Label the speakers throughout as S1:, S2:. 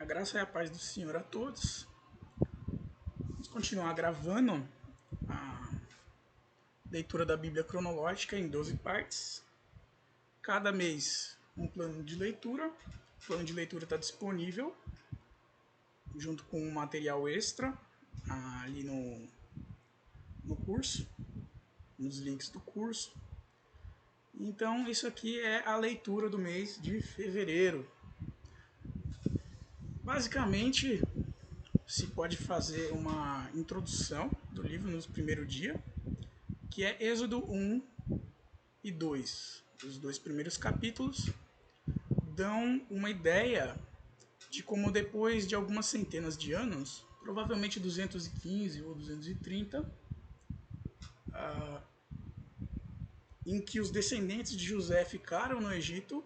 S1: graça e a paz do Senhor a todos. Vamos continuar gravando a leitura da Bíblia cronológica em 12 partes. Cada mês um plano de leitura. O plano de leitura está disponível junto com um material extra ali no curso, nos links do curso. Então, isso aqui é a leitura do mês de fevereiro. Basicamente, se pode fazer uma introdução do livro no primeiro dia, que é Êxodo 1 e 2. Os dois primeiros capítulos dão uma ideia de como depois de algumas centenas de anos, provavelmente 215 ou 230, em que os descendentes de José ficaram no Egito,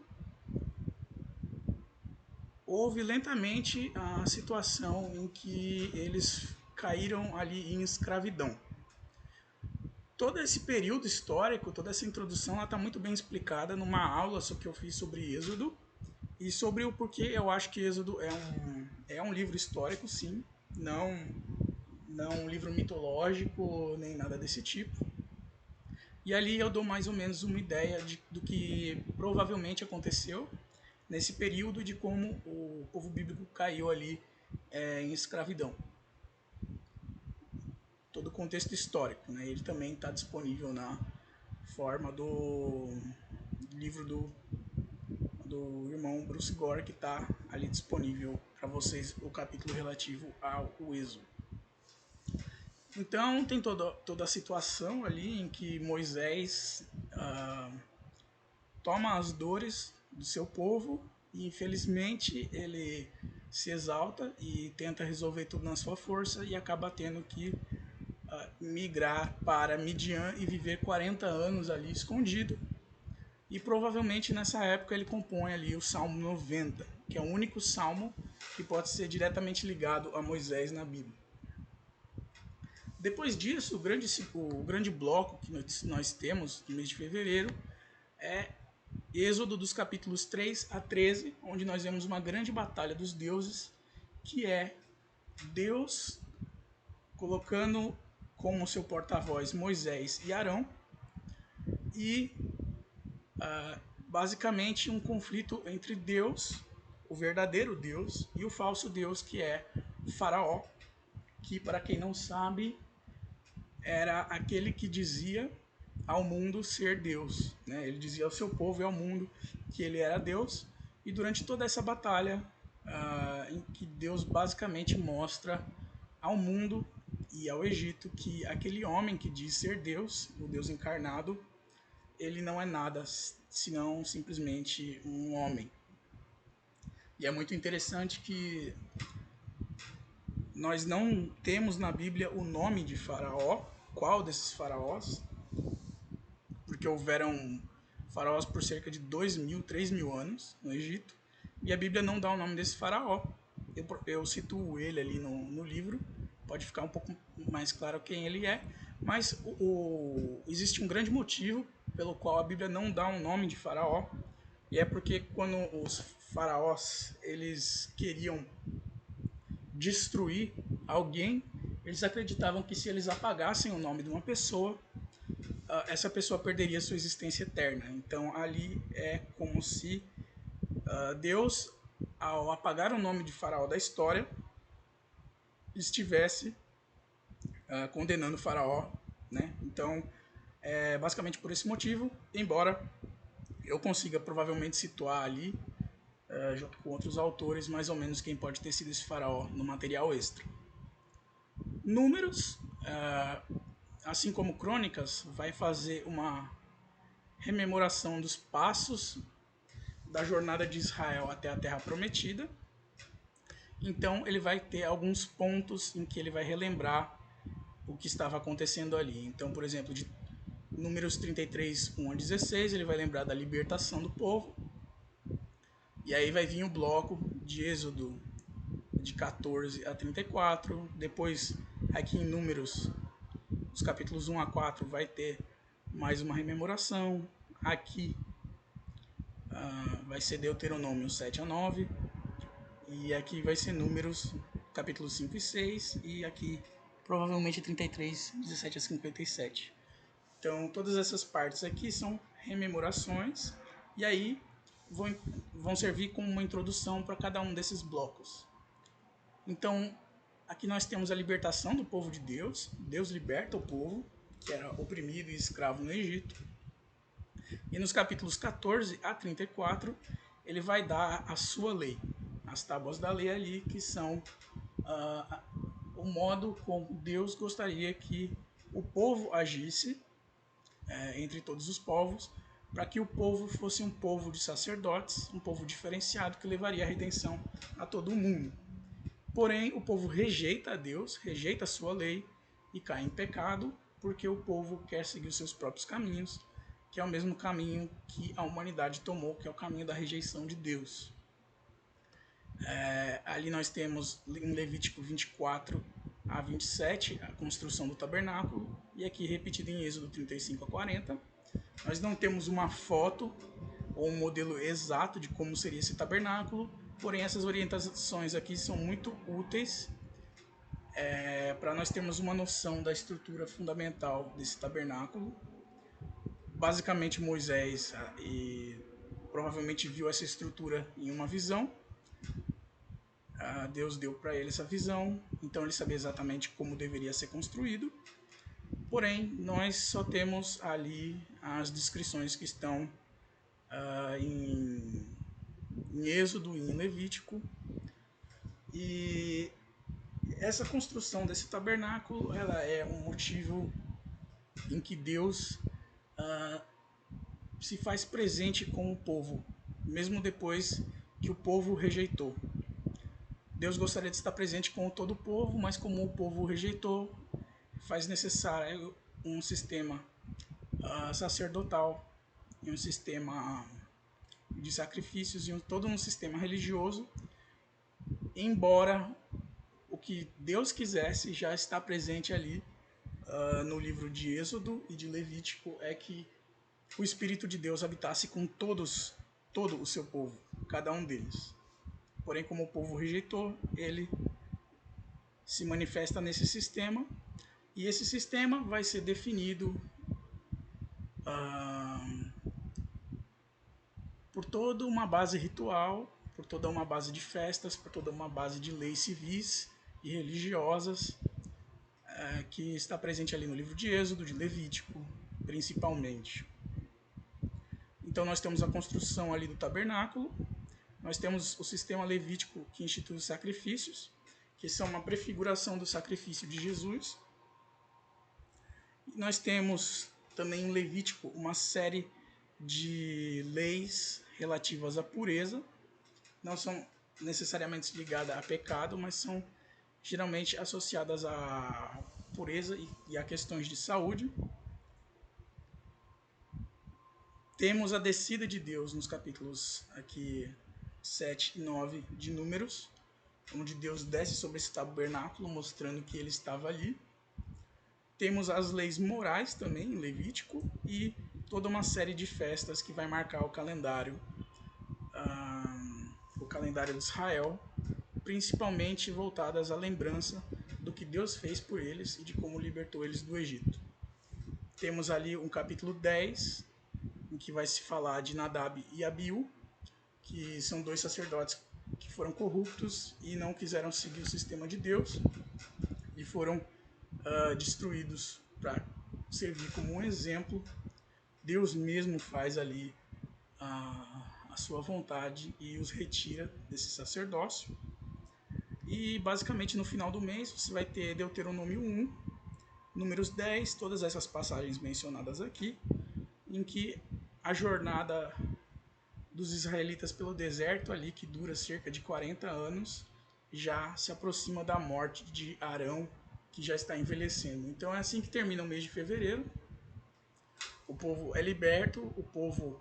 S1: houve lentamente a situação em que eles caíram ali em escravidão. Todo esse período histórico, toda essa introdução, está muito bem explicada numa aula que eu fiz sobre Êxodo e sobre o porquê eu acho que Êxodo é um livro histórico, sim, não um livro mitológico nem nada desse tipo. E ali eu dou mais ou menos uma ideia do que provavelmente aconteceu nesse período, de como o povo bíblico caiu ali em escravidão. Todo o contexto histórico, né? Ele também está disponível na forma do livro do irmão Bruce Gore, que está ali disponível para vocês, o capítulo relativo ao Êxodo. Então tem toda a situação ali em que Moisés toma as dores do seu povo e infelizmente ele se exalta e tenta resolver tudo na sua força e acaba tendo que migrar para Midian e viver 40 anos ali escondido. E provavelmente nessa época ele compõe ali o Salmo 90, que é o único salmo que pode ser diretamente ligado a Moisés na Bíblia. Depois disso, o grande bloco que nós temos no mês de fevereiro é Êxodo dos capítulos 3 a 13, onde nós vemos uma grande batalha dos deuses, que é Deus colocando como seu porta-voz Moisés e Arão, e basicamente um conflito entre Deus, o verdadeiro Deus, e o falso Deus, que é o Faraó, que, para quem não sabe, era aquele que dizia ao mundo ser Deus, né? Ele dizia ao seu povo e ao mundo que ele era Deus, e durante toda essa batalha, em que Deus basicamente mostra ao mundo e ao Egito que aquele homem que diz ser Deus, o Deus encarnado, ele não é nada senão simplesmente um homem. E é muito interessante que nós não temos na Bíblia o nome de Faraó, qual desses faraós, porque houveram faraós por cerca de 2.000, 3.000 anos no Egito, e a Bíblia não dá o nome desse faraó. Eu situo ele ali no livro, pode ficar um pouco mais claro quem ele é, mas existe um grande motivo pelo qual a Bíblia não dá um nome de faraó, e é porque quando os faraós eles queriam destruir alguém, eles acreditavam que se eles apagassem o nome de uma pessoa, essa pessoa perderia sua existência eterna. Então ali é como se Deus, ao apagar o nome de Faraó da história, estivesse condenando o Faraó, né? Então, basicamente por esse motivo, embora eu consiga provavelmente situar ali, junto com outros autores, mais ou menos quem pode ter sido esse Faraó no material extra. Números, assim como Crônicas, vai fazer uma rememoração dos passos da jornada de Israel até a Terra Prometida. Então ele vai ter alguns pontos em que ele vai relembrar o que estava acontecendo ali. Então, por exemplo, de Números 33, 1 a 16, ele vai lembrar da libertação do povo. E aí vai vir o bloco de Êxodo de 14 a 34. Depois, aqui em Números, os capítulos 1 a 4, vai ter mais uma rememoração. Aqui vai ser Deuteronômio 7 a 9. E aqui vai ser Números, capítulos 5 e 6, e aqui provavelmente 33, 17 a 57. Então, todas essas partes aqui são rememorações, e aí vão servir como uma introdução para cada um desses blocos. Então, aqui nós temos a libertação do povo de Deus. Deus liberta o povo, que era oprimido e escravo no Egito. E nos capítulos 14 a 34, ele vai dar a sua lei, as tábuas da lei ali, que são o modo como Deus gostaria que o povo agisse entre todos os povos, para que o povo fosse um povo de sacerdotes, um povo diferenciado que levaria a redenção a todo o mundo. Porém, o povo rejeita a Deus, rejeita a sua lei e cai em pecado, porque o povo quer seguir os seus próprios caminhos, que é o mesmo caminho que a humanidade tomou, que é o caminho da rejeição de Deus. Ali nós temos em Levítico 24 a 27 a construção do tabernáculo, e aqui repetido em Êxodo 35 a 40. Nós não temos uma foto ou um modelo exato de como seria esse tabernáculo, porém essas orientações aqui são muito úteis para nós termos uma noção da estrutura fundamental desse tabernáculo. Basicamente Moisés provavelmente viu essa estrutura em uma visão. Deus deu para ele essa visão, então ele sabia exatamente como deveria ser construído. Porém, nós só temos ali as descrições que estão em Êxodo e em Levítico. E essa construção desse tabernáculo, ela é um motivo em que Deus se faz presente com o povo, mesmo depois que o povo rejeitou. Deus gostaria de estar presente com todo o povo, mas como o povo rejeitou, faz necessário um sistema sacerdotal e um sistema de sacrifícios e todo um sistema religioso, embora o que Deus quisesse já está presente ali no livro de Êxodo e de Levítico, é que o Espírito de Deus habitasse com todo o seu povo, cada um deles. Porém, como o povo rejeitou, ele se manifesta nesse sistema, e esse sistema vai ser definido por toda uma base ritual, por toda uma base de festas, por toda uma base de leis civis e religiosas, que está presente ali no livro de Êxodo, de Levítico, principalmente. Então nós temos a construção ali do tabernáculo, nós temos o sistema levítico que institui os sacrifícios, que são uma prefiguração do sacrifício de Jesus. E nós temos também em Levítico uma série de leis relativas à pureza. Não são necessariamente ligadas a pecado, mas são geralmente associadas à pureza e a questões de saúde. Temos a descida de Deus nos capítulos aqui 7 e 9 de Números, onde Deus desce sobre esse tabernáculo, mostrando que ele estava ali. Temos as leis morais também em Levítico e toda uma série de festas que vai marcar o calendário de Israel, principalmente voltadas à lembrança do que Deus fez por eles e de como libertou eles do Egito. Temos ali um capítulo 10, em que vai se falar de Nadab e Abiú, que são dois sacerdotes que foram corruptos e não quiseram seguir o sistema de Deus e foram destruídos para servir como um exemplo. Deus mesmo faz ali a sua vontade e os retira desse sacerdócio. E basicamente no final do mês você vai ter Deuteronômio 1, Números 10, todas essas passagens mencionadas aqui, em que a jornada dos israelitas pelo deserto ali, que dura cerca de 40 anos, já se aproxima da morte de Arão, que já está envelhecendo. Então é assim que termina o mês de fevereiro. O povo é liberto, o povo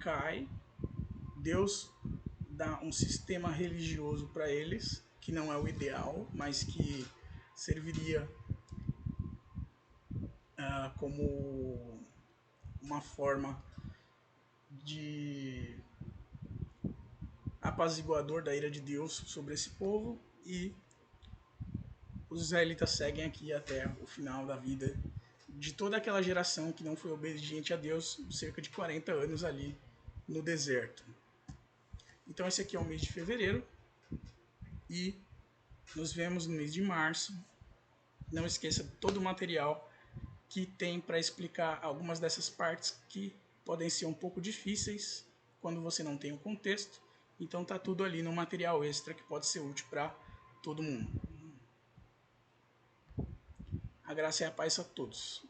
S1: cai, Deus dá um sistema religioso para eles, que não é o ideal, mas que serviria como uma forma de apaziguador da ira de Deus sobre esse povo, e os israelitas seguem aqui até o final da vida de toda aquela geração que não foi obediente a Deus, cerca de 40 anos ali no deserto. Então esse aqui é o mês de fevereiro e nos vemos no mês de março. Não esqueça de todo o material que tem para explicar algumas dessas partes que podem ser um pouco difíceis quando você não tem o contexto. Então tá tudo ali no material extra que pode ser útil para todo mundo. A graça e a paz a todos.